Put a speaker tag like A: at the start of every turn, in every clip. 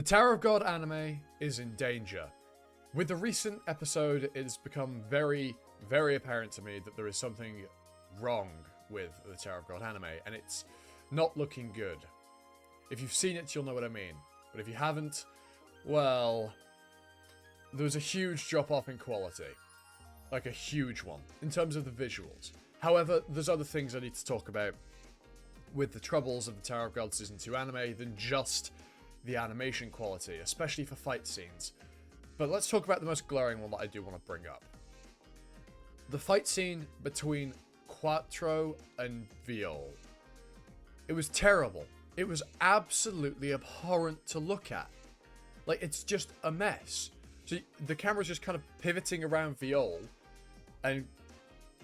A: The Tower of God anime is in danger. With the recent episode, it has become very, very apparent to me that there is something wrong with the Tower of God anime, and it's not looking good. If you've seen it, you'll know what I mean. But if you haven't, well, there was a huge drop-off in quality. Like a huge one, in terms of the visuals. However, there's other things I need to talk about with the troubles of the Tower of God Season 2 anime than just the animation quality, especially for fight scenes. But let's talk about the most glaring one that I do want to bring up. The fight scene between Quattro and Viol. It was terrible. It was absolutely abhorrent to look at. Like, it's just a mess. So the camera's just kind of pivoting around Viol, and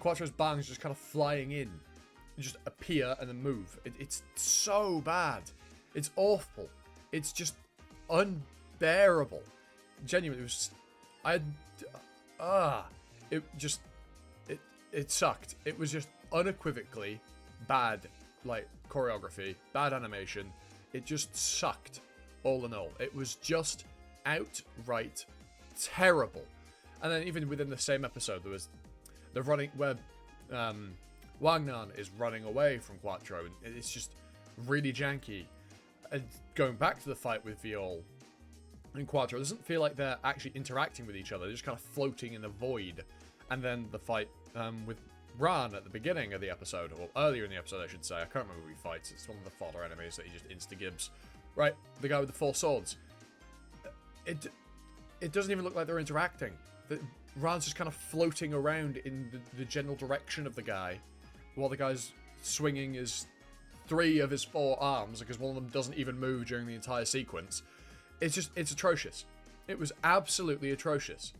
A: Quattro's bangs just kind of flying in. And just appear and then move. It's so bad. It's awful. It's just unbearable. Genuinely, it sucked. It was just unequivocally bad, like, choreography, bad animation. It just sucked, all in all. It was just outright terrible. And then even within the same episode, there was the running where Wagnan is running away from Quattro, and it's just really janky. And going back to the fight with Viol and Quattro, it doesn't feel like they're actually interacting with each other. They're just kind of floating in the void. And then the fight with Ran at the beginning of the episode, or earlier in the episode, I should say. I can't remember who he fights. It's one of the fodder enemies that he just insta-gives. Right, the guy with the 4 swords. It doesn't even look like they're interacting. Ran's just kind of floating around in the general direction of the guy, while the guy's swinging his 3 of his 4 arms, because one of them doesn't even move during the entire sequence. It's atrocious. It was absolutely atrocious.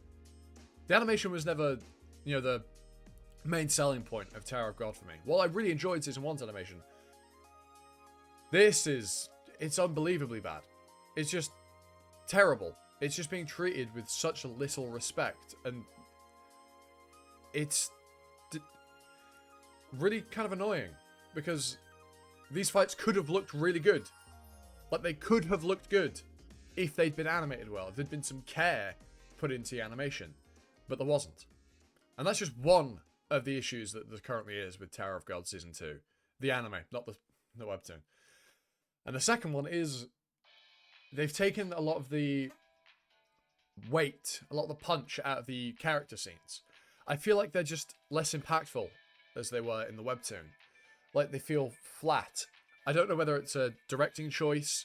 A: The animation was never, the main selling point of Tower of God for me. While I really enjoyed Season 1's animation, it's unbelievably bad. It's just terrible. It's just being treated with such little respect, and it's really kind of annoying, because these fights could have looked really good. Like, they could have looked good if they'd been animated well, if there'd been some care put into the animation. But there wasn't. And that's just one of the issues that there currently is with Tower of God Season 2. The anime, not the webtoon. And the second one is, they've taken a lot of the weight, a lot of the punch out of the character scenes. I feel like they're just less impactful as they were in the webtoon. Like, they feel flat. I don't know whether it's a directing choice.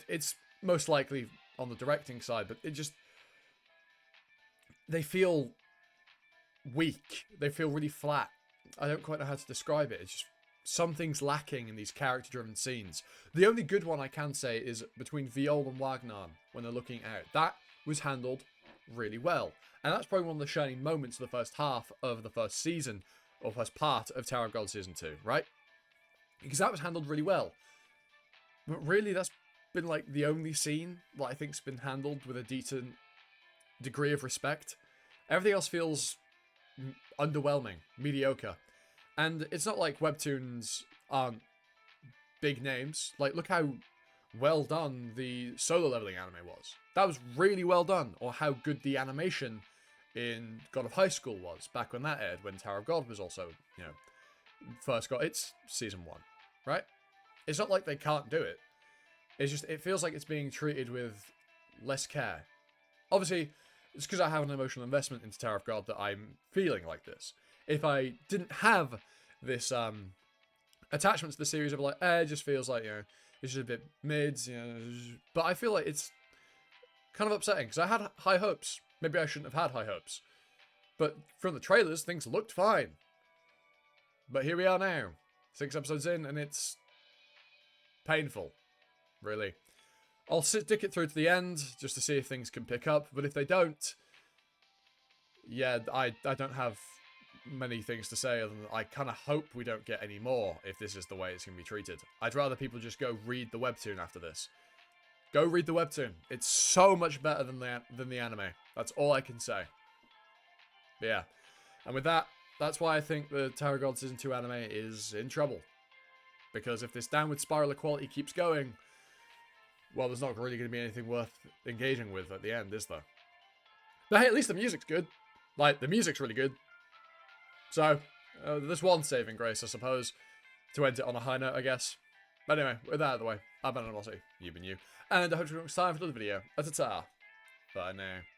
A: It's most likely on the directing side, but they feel weak. They feel really flat. I don't quite know how to describe it. It's just something's lacking in these character-driven scenes. The only good one I can say is between Viol and Wagnan when they're looking out. That was handled really well. And that's probably one of the shining moments of the first half of the first season, or first part of Tower of God Season 2, right? Because that was handled really well. But really, that's been like the only scene that I think's been handled with a decent degree of respect. Everything else feels underwhelming, mediocre. And it's not like webtoons aren't big names. Like, look how well done the Solo Leveling anime was. That was really well done. Or how good the animation in God of High School was back when that aired, when Tower of God was also, first got its Season 1, right? It's not like they can't do it. It's just, it feels like it's being treated with less care. Obviously, it's because I have an emotional investment into Tower of God that I'm feeling like this. If I didn't have this attachment to the series of like, it just feels like, it's just a bit mid, But I feel like it's kind of upsetting, because I had high hopes. Maybe I shouldn't have had high hopes. But from the trailers, things looked fine. But here we are now, 6 episodes in, and it's painful, really. I'll stick it through to the end, just to see if things can pick up. But if they don't, yeah, I don't have many things to say, other than I kind of hope we don't get any more if this is the way it's going to be treated. I'd rather people just go read the webtoon after this. Go read the webtoon. It's so much better than the anime. That's all I can say. But yeah. And with that, that's why I think the Tower of God Season 2 anime is in trouble. Because if this downward spiral of quality keeps going, well, there's not really going to be anything worth engaging with at the end, is there? But hey, at least the music's good. Like, the music's really good. So, there's one saving grace, I suppose, to end it on a high note, I guess. But anyway, with that out of the way, I've been Animosity, you've been you, and I hope you next time for another video. Ta-ta. Bye now.